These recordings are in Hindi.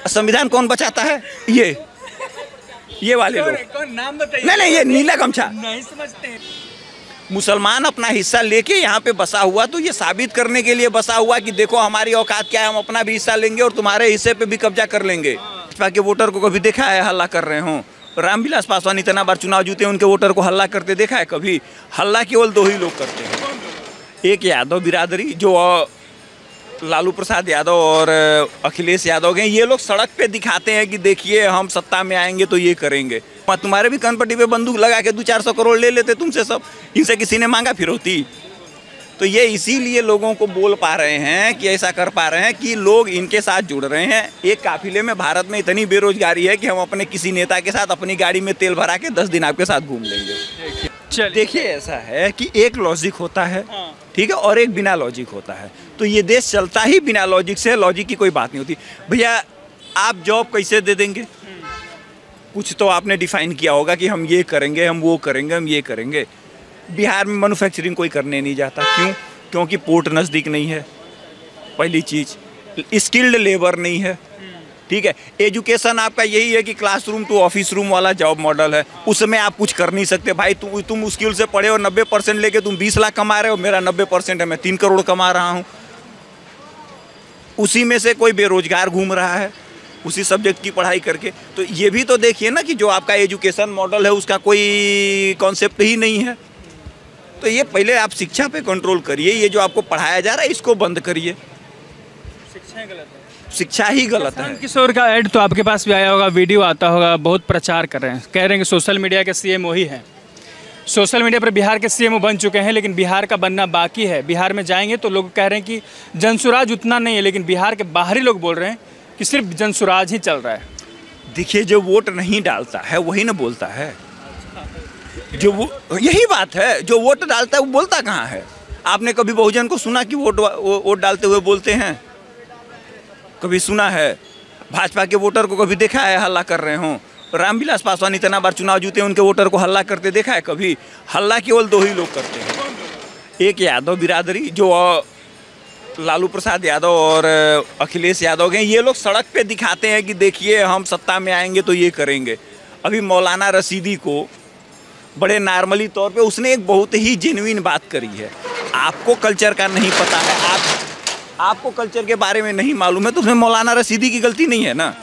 संविधान कौन बचाता है? ये वाले लोग। नाम बताइए। नहीं, ये नीला गमछा। नहीं समझते हैं। मुसलमान अपना हिस्सा लेके यहाँ पे बसा हुआ, तो ये साबित करने के लिए बसा हुआ कि देखो हमारी औकात क्या है, हम अपना भी हिस्सा लेंगे और तुम्हारे हिस्से पे भी कब्जा कर लेंगे। भाजपा के वोटर को कभी देखा है हल्ला कर रहे हो? रामविलास पासवान इतना बार चुनाव जीते, उनके वोटर को हल्ला करते देखा है कभी? हल्ला केवल दो ही लोग करते हैं, एक यादव बिरादरी जो लालू प्रसाद यादव और अखिलेश यादव हैं। ये लोग सड़क पे दिखाते हैं कि देखिए हम सत्ता में आएंगे तो ये करेंगे। तुम्हारे भी कनपट्टी पे बंदूक लगा के 200-400 करोड़ ले लेते तुमसे सब, इनसे किसी ने मांगा फिरौती? तो ये इसीलिए लोगों को बोल पा रहे हैं कि ऐसा कर पा रहे हैं कि लोग इनके साथ जुड़ रहे हैं। एक काफिले में भारत में इतनी बेरोजगारी है कि हम अपने किसी नेता के साथ अपनी गाड़ी में तेल भरा के 10 दिन आपके साथ घूम लेंगे। देखिए ऐसा है कि एक लॉजिक होता है, ठीक है, और एक बिना लॉजिक होता है। तो ये देश चलता ही बिना लॉजिक से, लॉजिक की कोई बात नहीं होती। भैया आप जॉब कैसे दे देंगे? कुछ तो आपने डिफाइन किया होगा कि हम ये करेंगे, हम वो करेंगे, हम ये करेंगे। बिहार में मैन्युफैक्चरिंग कोई करने नहीं जाता, क्यों? क्योंकि पोर्ट नज़दीक नहीं है, पहली चीज़। स्किल्ड लेबर नहीं है, ठीक है। एजुकेशन आपका यही है कि क्लासरूम टू ऑफिस रूम वाला जॉब मॉडल है, उसमें आप कुछ कर नहीं सकते। भाई तुम स्किल से पढ़े हो, 90% लेके तुम 20 लाख कमा रहे हो, मेरा 90% है, मैं 3 करोड़ कमा रहा हूँ। उसी में से कोई बेरोजगार घूम रहा है उसी सब्जेक्ट की पढ़ाई करके। तो ये भी तो देखिए ना कि जो आपका एजुकेशन मॉडल है उसका कोई कॉन्सेप्ट ही नहीं है। तो ये पहले आप शिक्षा पे कंट्रोल करिए, ये जो आपको पढ़ाया जा रहा है इसको बंद करिए। शिक्षा गलत है, शिक्षा ही गलत है। किशोर का ऐड तो आपके पास भी आया होगा, वीडियो आता होगा, बहुत प्रचार कर रहे हैं, कह रहे हैं कि सोशल मीडिया के सीएम वही हैं। सोशल मीडिया पर बिहार के सीएम बन चुके हैं, लेकिन बिहार का बनना बाकी है। बिहार में जाएंगे तो लोग कह रहे हैं कि जनसुराज उतना नहीं है, लेकिन बिहार के बाहरी लोग बोल रहे हैं कि सिर्फ जनसुराज ही चल रहा है। देखिए जो वोट नहीं डालता है वही ना बोलता है। जो वो यही बात है, जो वोट डालता है वो बोलता कहाँ है? आपने कभी बहुजन को सुना कि वोट डालते हुए बोलते हैं? कभी सुना है? भाजपा के वोटर को कभी देखा है हल्ला कर रहे हो? रामविलास पासवान इतना बार चुनाव जीते, उनके वोटर को हल्ला करते देखा है कभी? हल्ला केवल दो ही लोग करते हैं, एक यादव बिरादरी जो लालू प्रसाद यादव और अखिलेश यादव हैं। ये लोग सड़क पे दिखाते हैं कि देखिए हम सत्ता में आएंगे तो ये करेंगे। अभी मौलाना रशीदी को बड़े नॉर्मली तौर पे उसने एक बहुत ही जेन्युइन बात करी है। आपको कल्चर का नहीं पता है, आपको कल्चर के बारे में नहीं मालूम है, तो उसमें मौलाना रशीदी की गलती नहीं है ना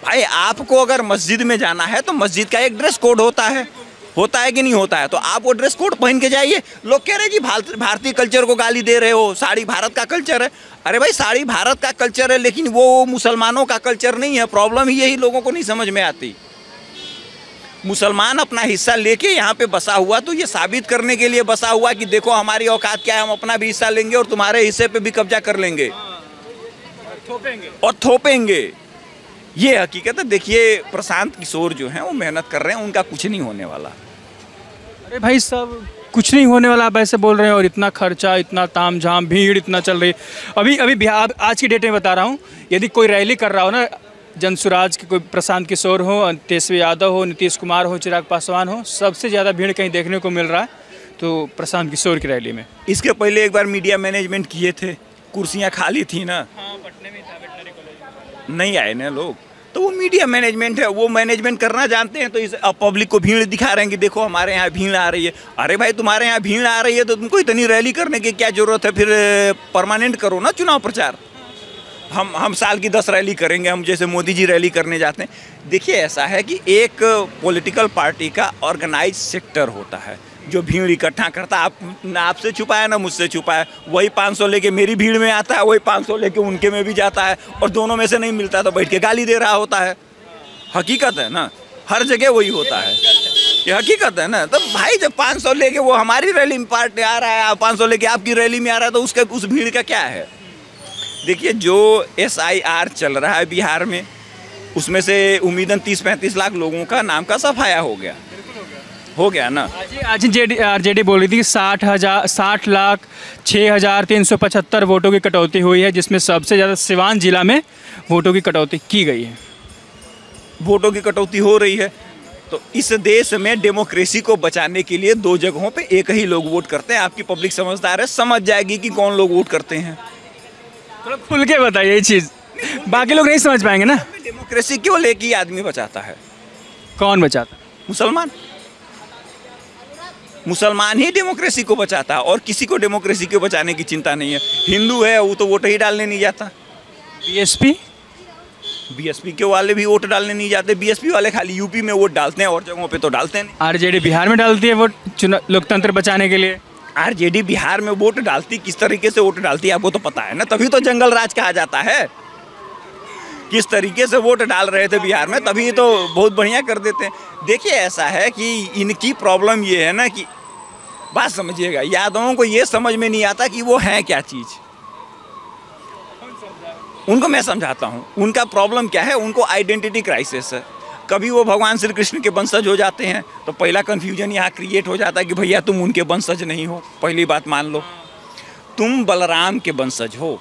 भाई। आपको अगर मस्जिद में जाना है तो मस्जिद का एक ड्रेस कोड होता है कि नहीं होता है? तो आप वो ड्रेस कोड पहन के जाइए। लोग कह रहे हैं जी भारतीय कल्चर को गाली दे रहे हो, साड़ी भारत का कल्चर है। अरे भाई साड़ी भारत का कल्चर है, लेकिन वो मुसलमानों का कल्चर नहीं है। प्रॉब्लम ही यही लोगों को नहीं समझ में आती। मुसलमान अपना हिस्सा लेके यहाँ पे बसा हुआ, तो ये साबित करने के लिए बसा हुआ कि देखो हमारी औकात क्या है, हम अपना भी हिस्सा लेंगे और तुम्हारे हिस्से पे भी कब्जा कर लेंगे और थोपेंगे। ये हकीकत है। देखिए प्रशांत किशोर जो हैं वो मेहनत कर रहे हैं, उनका कुछ नहीं होने वाला। अरे भाई सब कुछ नहीं होने वाला, आप ऐसे बोल रहे हैं, और इतना खर्चा, इतना तामझाम, भीड़ इतना चल रही है। अभी बिहार आज की डेट में बता रहा हूँ, यदि कोई रैली कर रहा हो ना, जनसुराज के कोई प्रशांत किशोर हो, तेजस्वी यादव हो, नीतीश कुमार हो, चिराग पासवान हो, सबसे ज़्यादा भीड़ कहीं देखने को मिल रहा है तो प्रशांत किशोर की रैली में। इसके पहले एक बार मीडिया मैनेजमेंट किए थे, कुर्सियाँ खाली थी ना, पटने में था, वेटनरी कॉलेज नहीं आए ना लोग, तो वो मीडिया मैनेजमेंट है, वो मैनेजमेंट करना जानते हैं। तो इस पब्लिक को भीड़ दिखा रहे हैं कि देखो हमारे यहाँ भीड़ आ रही है। अरे भाई तुम्हारे यहाँ भीड़ आ रही है तो तुमको इतनी रैली करने की क्या जरूरत है? फिर परमानेंट करो ना चुनाव प्रचार। हम साल की 10 रैली करेंगे, हम जैसे मोदी जी रैली करने जाते हैं। देखिए ऐसा है कि एक पॉलिटिकल पार्टी का ऑर्गेनाइज सेक्टर होता है जो भीड़ इकट्ठा करता है। आप ना आपसे छुपा है ना मुझसे छुपा है, वही 500 लेके मेरी भीड़ में आता है, वही 500 लेके उनके में भी जाता है, और दोनों में से नहीं मिलता तो बैठ के गाली दे रहा होता है। हकीकत है ना, हर जगह वही होता है, ये हकीकत है ना। तो भाई जब 500 लेके वो हमारी रैली में पार्ट आ रहा है, 500 लेके आपकी रैली में आ रहा है, तो उसके उस भीड़ का क्या है? देखिए जो SIR चल रहा है बिहार में, उसमें से उम्मीदन 30-35 लाख लोगों का नाम का सफाया हो गया ना। आज RJD बोल रही थी कि 60,06,375 वोटों की कटौती हुई है, जिसमें सबसे ज़्यादा सिवान जिला में वोटों की कटौती की गई है। वोटों की कटौती हो रही है तो इस देश में डेमोक्रेसी को बचाने के लिए 2 जगहों पे एक ही लोग वोट करते हैं। आपकी पब्लिक समझदार है, समझ जाएगी कि कौन लोग वोट करते हैं। थोड़ा खुल के बताइए ये चीज़, बाकी लोग नहीं समझ पाएंगे ना। डेमोक्रेसी क्यों लेके आदमी बचाता है? कौन बचाता? मुसलमान। मुसलमान ही डेमोक्रेसी को बचाता है और किसी को डेमोक्रेसी को बचाने की चिंता नहीं है। हिंदू है वो तो वोट ही डालने नहीं जाता। बीएसपी के वाले भी वोट डालने नहीं जाते। बीएसपी वाले खाली यूपी में वोट डालते हैं और जगहों पे तो डालते नहीं। आरजेडी बिहार में डालती है वोट लोकतंत्र बचाने के लिए। आरजेडी बिहार में वोट डालती, किस तरीके से वोट डालती है आपको तो पता है ना, तभी तो जंगल राज कहा जाता है। किस तरीके से वोट डाल रहे थे बिहार में, तभी तो बहुत बढ़िया कर देते हैं। देखिए ऐसा है कि इनकी प्रॉब्लम ये है ना कि बात समझिएगा, यादवों को ये समझ में नहीं आता कि वो है क्या चीज़। उनको मैं समझाता हूँ उनका प्रॉब्लम क्या है। उनको आइडेंटिटी क्राइसिस है। कभी वो भगवान श्री कृष्ण के वंशज हो जाते हैं तो पहला कन्फ्यूजन यहाँ क्रिएट हो जाता है कि भैया तुम उनके वंशज नहीं हो। पहली बात मान लो, तुम बलराम के वंशज हो,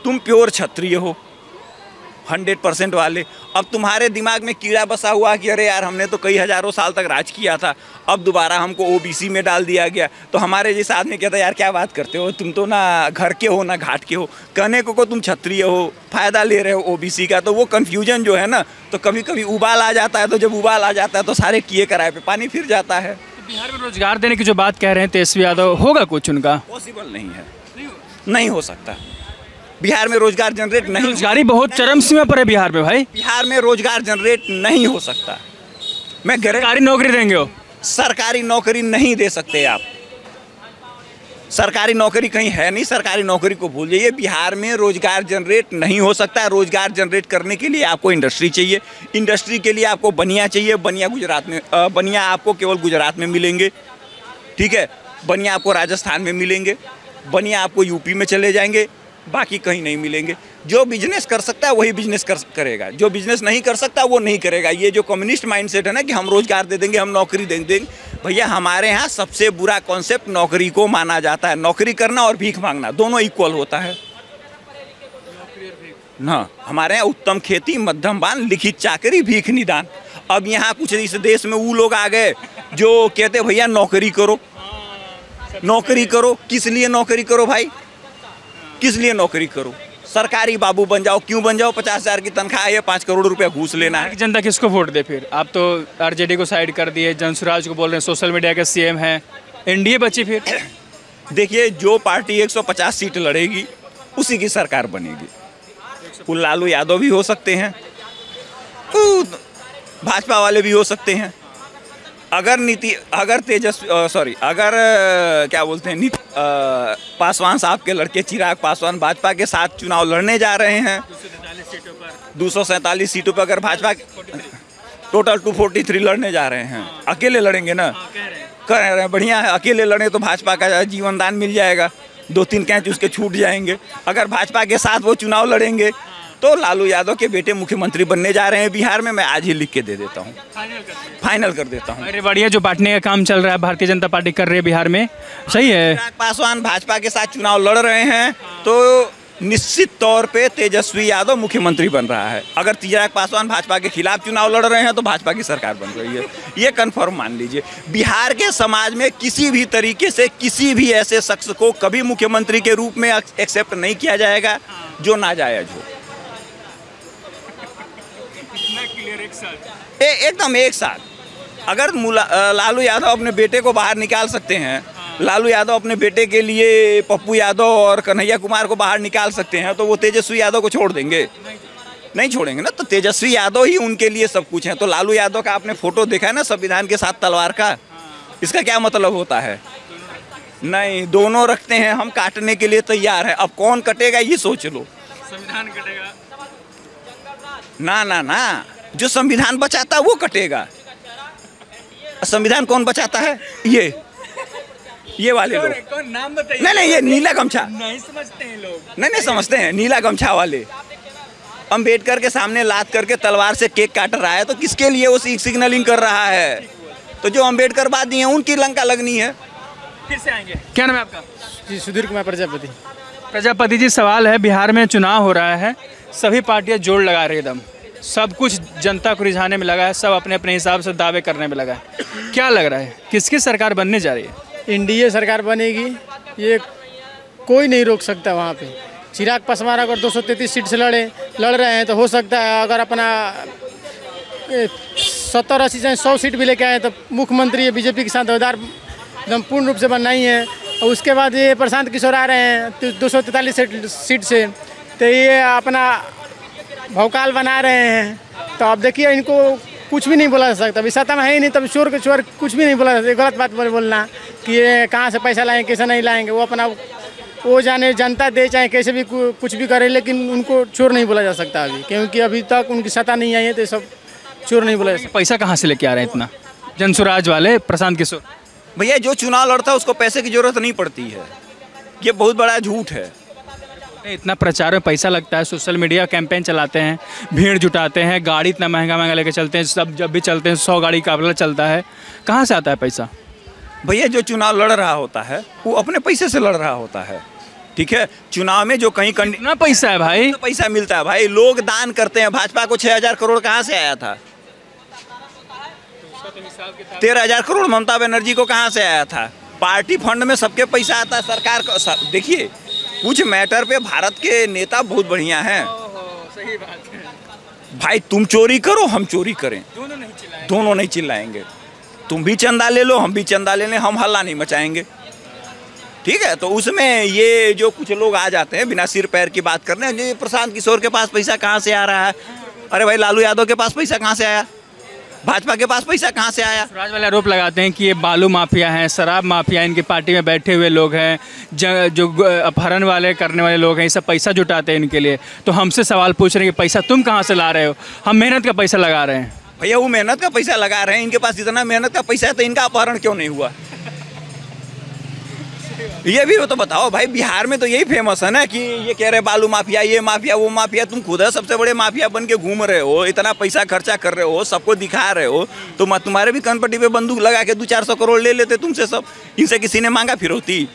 तुम प्योर क्षत्रिय हो 100% वाले। अब तुम्हारे दिमाग में कीड़ा बसा हुआ कि अरे यार हमने तो कई हजारों साल तक राज किया था, अब दोबारा हमको ओबीसी में डाल दिया गया। तो हमारे जैसे आदमी कहता है यार क्या बात करते हो, तुम तो ना घर के हो ना घाट के हो। कहने को तुम क्षत्रिय हो, फ़ायदा ले रहे हो ओबीसी का। तो वो कन्फ्यूजन जो है ना, तो कभी कभी उबाल आ जाता है। तो जब उबाल आ जाता है तो सारे किए कराए पे पानी फिर जाता है। बिहार में रोजगार देने की जो बात कह रहे हैं तेजस्वी यादव, होगा कुछ उनका? पॉसिबल नहीं है, नहीं हो सकता। बिहार में रोजगार जनरेट नहीं, रोजगारी बहुत चरम सीमा पर है बिहार में भाई। बिहार में रोजगार जनरेट नहीं हो सकता। मैं सरकारी नौकरी देंगे हो? सरकारी नौकरी नहीं दे सकते आप। सरकारी नौकरी कहीं है नहीं, सरकारी नौकरी को भूल जाइए। बिहार में रोजगार जनरेट नहीं हो सकता। रोजगार जनरेट करने के लिए आपको इंडस्ट्री चाहिए। इंडस्ट्री के लिए आपको बनिया चाहिए। बनिया गुजरात में, बनिया आपको केवल गुजरात में मिलेंगे, ठीक है। बनिया आपको राजस्थान में मिलेंगे, बनिया आपको यूपी में चले जाएंगे, बाकी कहीं नहीं मिलेंगे। जो बिजनेस कर सकता है वही बिजनेस करेगा, जो बिजनेस नहीं कर सकता वो नहीं करेगा। ये जो कम्युनिस्ट माइंडसेट है ना कि हम रोजगार दे देंगे, हम नौकरी दे देंगे, भैया हमारे यहाँ सबसे बुरा कॉन्सेप्ट नौकरी को माना जाता है। नौकरी करना और भीख मांगना दोनों इक्वल होता है ना। हमारे यहाँ उत्तम खेती, मध्यम बान, लिखित चाकरी, भीख निदान। अब यहाँ कुछ इस देश में वो लोग आ गए जो कहते भैया नौकरी करो, नौकरी करो। किस लिए नौकरी करो भाई, किस लिए नौकरी करो? सरकारी बाबू बन जाओ। क्यों बन जाओ? 50,000 की तनख्वाह है, 5 करोड़ रुपया घूस लेना है। जनता किसको वोट दे फिर? आप तो आरजेडी को साइड कर दिए, जनसुराज को बोल रहे हैं सोशल मीडिया के सीएम हैं, एनडीए बची फिर। देखिए जो पार्टी 150 सीट लड़ेगी उसी की सरकार बनेगी। वो लालू यादव भी हो सकते हैं, भाजपा वाले भी हो सकते हैं। अगर क्या बोलते हैं पासवान साहब के लड़के चिराग पासवान भाजपा के साथ चुनाव लड़ने जा रहे हैं 247 सीटों पर, अगर भाजपा टोटल 243 लड़ने जा रहे हैं, अकेले लड़ेंगे ना, कह रहे हैं बढ़िया है। अकेले लड़े तो भाजपा का जीवन दान मिल जाएगा, 2-3 कैंच उसके छूट जाएंगे। अगर भाजपा के साथ वो चुनाव लड़ेंगे तो लालू यादव के बेटे मुख्यमंत्री बनने जा रहे हैं बिहार में। मैं आज ही लिख के दे देता हूँ, फाइनल कर देता हूँ। अरे बढ़िया, जो बांटने का काम चल रहा है भारतीय जनता पार्टी कर रही है बिहार में, सही है। चिराग पासवान भाजपा के साथ चुनाव लड़ रहे हैं तो निश्चित तौर पे तेजस्वी यादव मुख्यमंत्री बन रहा है। अगर चिराग पासवान भाजपा के खिलाफ चुनाव लड़ रहे हैं तो भाजपा की सरकार बन रही है, ये कन्फर्म मान लीजिए। बिहार के समाज में किसी भी तरीके से किसी भी ऐसे शख्स को कभी मुख्यमंत्री के रूप में एक्सेप्ट नहीं किया जाएगा जो नाजायज हो। एकदम एक साथ। अगर लालू यादव अपने बेटे को बाहर निकाल सकते हैं, लालू यादव अपने बेटे के लिए पप्पू यादव और कन्हैया कुमार को बाहर निकाल सकते हैं, तो वो तेजस्वी यादव को छोड़ देंगे? नहीं छोड़ेंगे ना। तो तेजस्वी यादव ही उनके लिए सब कुछ है। तो लालू यादव का आपने फोटो देखा है ना संविधान के साथ तलवार का, इसका क्या मतलब होता है? नहीं, दोनों रखते हैं, हम काटने के लिए तैयार है। अब कौन कटेगा ये सोच लो। संविधान कटेगा? ना, जो संविधान बचाता है वो कटेगा। संविधान कौन बचाता है? ये वाले लोग। कौन नाम बताइए? नहीं, ये नीला गमछा नहीं समझते हैं लोग। नहीं समझते हैं, नीला गमछा वाले। अंबेडकर के सामने लात करके तलवार से केक काट रहा है, तो किसके लिए वो सिग्नलिंग कर रहा है? तो जो अंबेडकरवादी हैं उनकी लंका लगनी है। फिर से आएंगे। क्या नाम है आपका? जी सुधीर कुमार प्रजापति। प्रजापति जी, सवाल है, बिहार में चुनाव हो रहा है, सभी पार्टियां जोड़ लगा रही एकदम, सब कुछ जनता को रिझाने में लगा है, सब अपने अपने हिसाब से दावे करने में लगा है। क्या लग रहा है किसकी सरकार बनने जा रही है? एनडीए सरकार बनेगी, ये कोई नहीं रोक सकता वहाँ पे। चिराग पासवान अगर 233 सीट से लड़ रहे हैं तो हो सकता है अगर अपना 70-80 चाहे 100 सीट भी लेके आए तो मुख्यमंत्री बीजेपी के साथ दावेदार एकदम पूर्ण रूप से बनना ही है। और उसके बाद ये प्रशांत किशोर आ रहे हैं 243 सीट से, तो ये अपना भौकाल बना रहे हैं। तो अब देखिए इनको कुछ भी नहीं बोला जा सकता, अभी सत्ता में है ही नहीं, तब चोर के चोर कुछ भी नहीं बोला जा सकता। गलत बात बोलना कि ये कहाँ से पैसा लाएंगे कैसे नहीं लाएंगे, वो अपना वो जाने जनता दे चाहे कैसे भी कुछ भी करे, लेकिन उनको चोर नहीं बोला जा सकता अभी, क्योंकि अभी तक उनकी सत्ता नहीं आई है, तो सब चोर नहीं बोला जा सकता। पैसा कहाँ से लेके आ रहे हैं इतना जनसुराज वाले प्रशांत किशोर? भैया जो चुनाव लड़ता है उसको पैसे की जरूरत नहीं पड़ती है, ये बहुत बड़ा झूठ है। इतना प्रचार में पैसा लगता है, सोशल मीडिया कैंपेन चलाते हैं, भीड़ जुटाते हैं, गाड़ी इतना महंगा महंगा लेके चलते हैं, सब जब भी चलते हैं 100 गाड़ी काफिला चलता है, कहाँ से आता है पैसा? भैया जो चुनाव लड़ रहा होता है वो अपने पैसे से लड़ रहा होता है, ठीक है। चुनाव में जो कहीं कितना पैसा है भाई? तो पैसा मिलता है भाई, लोग दान करते हैं। भाजपा को 6000 करोड़ कहाँ से आया था? 13,000 करोड़ ममता बनर्जी को कहाँ से आया था? पार्टी फंड में सबके पैसा आता है सरकार को। देखिए कुछ मैटर पे भारत के नेता बहुत बढ़िया हैं। सही बात है भाई, तुम चोरी करो हम चोरी करें, दोनों नहीं चिल्लाएंगे। तुम भी चंदा ले लो हम भी चंदा ले लें, हम हल्ला नहीं मचाएंगे, ठीक है। तो उसमें ये जो कुछ लोग आ जाते हैं बिना सिर पैर की बात करने, ये प्रशांत किशोर के पास पैसा कहाँ से आ रहा है? अरे भाई, लालू यादव के पास पैसा कहाँ से आया? भाजपा के पास पैसा कहाँ से आया? स्वराज वाले आरोप लगाते हैं कि ये बालू माफिया हैं, शराब माफिया, इनकी पार्टी में बैठे हुए लोग हैं, जो अपहरण वाले करने वाले लोग हैं, ये सब पैसा जुटाते हैं इनके लिए। तो हमसे सवाल पूछ रहे हैं कि पैसा तुम कहाँ से ला रहे हो? हम मेहनत का पैसा लगा रहे हैं। भैया वो मेहनत का पैसा लगा रहे हैं, इनके पास इतना मेहनत का पैसा है तो इनका अपहरण क्यों नहीं हुआ? ये भी तो बताओ भाई। बिहार में तो यही फेमस है ना कि ये कह रहे बालू माफिया, ये माफिया, वो माफिया। तुम खुद है सबसे बड़े माफिया बन के घूम रहे हो, इतना पैसा खर्चा कर रहे हो, सबको दिखा रहे हो, तो तुम्हारे भी कनपट्टी पे बंदूक लगा के 200-400 करोड़ ले लेते तुमसे सब, इनसे किसी ने मांगा फिरौती?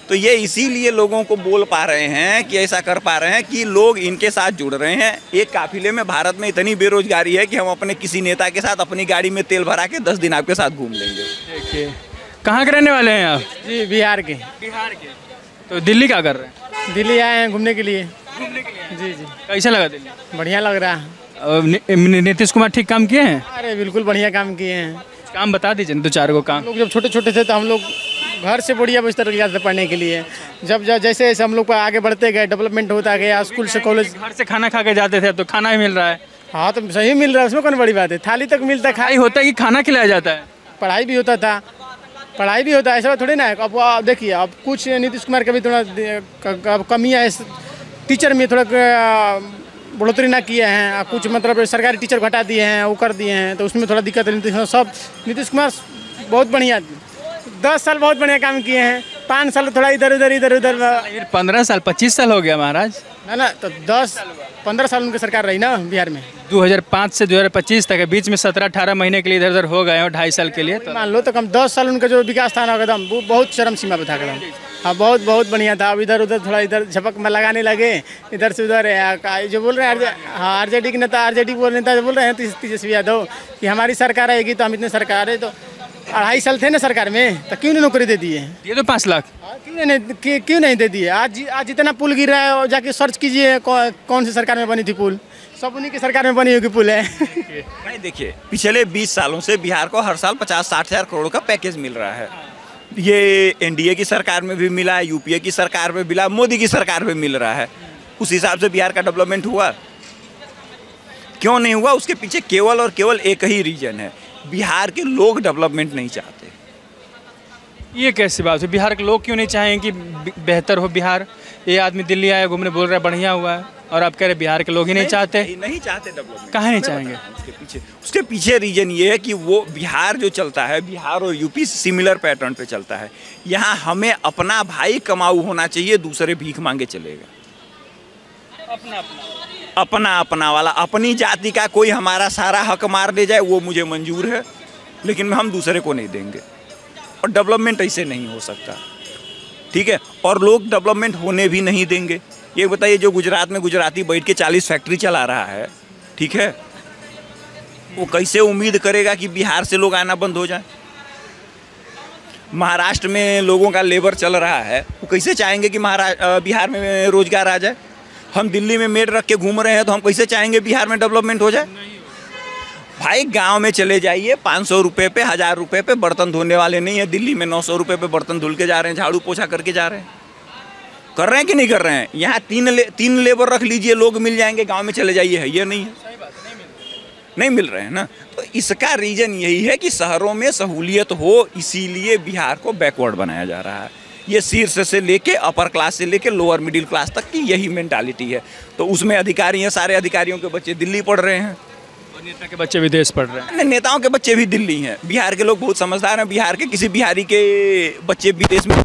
तो ये इसीलिए लोगों को बोल पा रहे हैं कि ऐसा कर पा रहे हैं कि लोग इनके साथ जुड़ रहे हैं। एक काफिले में भारत में इतनी बेरोजगारी है कि हम अपने किसी नेता के साथ अपनी गाड़ी में तेल भरा के 10 दिन आपके साथ घूम लेंगे। देखिए, कहाँ के रहने वाले हैं आप? जी बिहार के। बिहार के। तो दिल्ली क्या कर रहे हैं? दिल्ली आए हैं घूमने के लिए। जी जी। कैसा लगा दिल्ली? बढ़िया लग रहा है। नीतीश कुमार ठीक काम किए हैं? अरे बिल्कुल बढ़िया काम किए हैं। काम बता दीजिए 2-4 को काम। हम लोग जब छोटे छोटे थे तो हम लोग घर से बढ़िया बिस्तर ले जाते पढ़ने के लिए। जब जैसे जैसे हम लोग आगे बढ़ते गए, डेवलपमेंट होता गया, स्कूल से कॉलेज। घर से खाना खा के जाते थे, अब तो खाना ही मिल रहा है। हाँ तो सही मिल रहा है, उसमें कौन बड़ी बात है? थाली तक मिलता है, खाई होता है कि खाना खिलाया जाता है? पढ़ाई भी होता था, पढ़ाई भी होता है, ऐसा थोड़ी ना है। अब देखिए, अब कुछ नीतीश कुमार का भी थोड़ा कमी है, टीचर में थोड़ा बढ़ोतरी ना किए हैं, कुछ मतलब सरकारी टीचर घटा दिए हैं, वो कर दिए हैं, तो उसमें थोड़ा दिक्कत है। सब नीतीश कुमार बहुत बढ़िया, 10 साल बहुत बढ़िया काम किए हैं, 5 साल थोड़ा इधर उधर 15 साल 25 साल हो गया महाराज ना, तो 10-15 साल उनकी सरकार रही ना बिहार में। 2005 से 2025 तक है, बीच में 17-18 महीने के लिए इधर उधर हो गए हो, 2.5 साल के लिए। तो मान लो तो कम 10 साल उनका जो विकास था ना एकदम, वो बहुत चरम सीमा पे था एकदम। हाँ बहुत बढ़िया था। अब इधर उधर थोड़ा इधर झपक में लगाने लगे, इधर से उधर जो बोल रहे हैं। हाँ, आरजेडी के नेता, आरजेडी नेता बोल रहे हैं तेजस्वी यादव कि हमारी सरकार आएगी तो हम इतने सरकार है, तो 2.5 साल थे ना सरकार में, तो क्यों नहीं नौकरी दे दिए? ये तो 5 लाख क्यों नहीं दे दिए? आज इतना पुल गिर रहा है, और जाके सर्च कीजिए कौन सी सरकार में बनी थी पुल, सब उन्हीं की सरकार में बनी होगी पुल है। नहीं, देखिए पिछले 20 सालों से बिहार को हर साल 50-60 हज़ार करोड़ का पैकेज मिल रहा है। ये एनडीए की सरकार में भी मिला, यूपीए की सरकार में मिला, मोदी की सरकार में मिल रहा है। उस हिसाब से बिहार का डेवलपमेंट हुआ? क्यों नहीं हुआ? उसके पीछे केवल और केवल एक ही रीजन है, बिहार के लोग डेवलपमेंट नहीं चाहते। ये कैसी बात है? बिहार के लोग क्यों नहीं चाहेंगे कि बेहतर हो बिहार? ये आदमी दिल्ली आया घूमने बोल रहा है बढ़िया हुआ है, और आप कह रहे बिहार के लोग ही नहीं चाहते? नहीं चाहते डेवलपमेंट। कहाँ नहीं चाहेंगे? उसके पीछे रीजन ये है कि वो बिहार जो चलता है, बिहार और यूपी सिमिलर पैटर्न पे चलता है। यहाँ हमें अपना भाई कमाऊ होना चाहिए, दूसरे भीख मांगे चलेगा। अपना अपना वाला, अपनी जाति का कोई हमारा सारा हक मार दे जाए वो मुझे मंजूर है, लेकिन हम दूसरे को नहीं देंगे। और डेवलपमेंट ऐसे नहीं हो सकता, ठीक है। और लोग डेवलपमेंट होने भी नहीं देंगे। ये बताइए, जो गुजरात में गुजराती बैठ के 40 फैक्ट्री चला रहा है, ठीक है, वो कैसे उम्मीद करेगा कि बिहार से लोग आना बंद हो जाए? महाराष्ट्र में लोगों का लेबर चल रहा है, वो कैसे चाहेंगे कि बिहार में रोजगार आ जाए? हम दिल्ली में मेड रख के घूम रहे हैं तो हम कैसे चाहेंगे बिहार में डेवलपमेंट हो जाए? भाई गांव में चले जाइए, 500 रुपये पे 1000 रुपये पे बर्तन धोने वाले नहीं है। दिल्ली में 900 रुपये पे बर्तन धुल के जा रहे हैं, झाड़ू पोछा करके जा रहे हैं। कर रहे हैं कि नहीं कर रहे हैं? यहाँ तीन लेबर रख लीजिए, लोग मिल जाएंगे। गांव में चले जाइए, है ये नहीं है? नहीं मिल रहे हैं ना। तो इसका रीज़न यही है कि शहरों में सहूलियत हो, इसीलिए बिहार को बैकवर्ड बनाया जा रहा है। ये शीर्ष से लेके अपर क्लास से लेके लोअर मिडिल क्लास तक की यही मेंटालिटी है। तो उसमें अधिकारी हैं, सारे अधिकारियों के बच्चे दिल्ली पढ़ रहे हैं और नेता के बच्चे विदेश पढ़ रहे हैं। नेताओं के बच्चे भी दिल्ली हैं। बिहार के लोग बहुत समझदार हैं। बिहार के किसी बिहारी के बच्चे विदेश में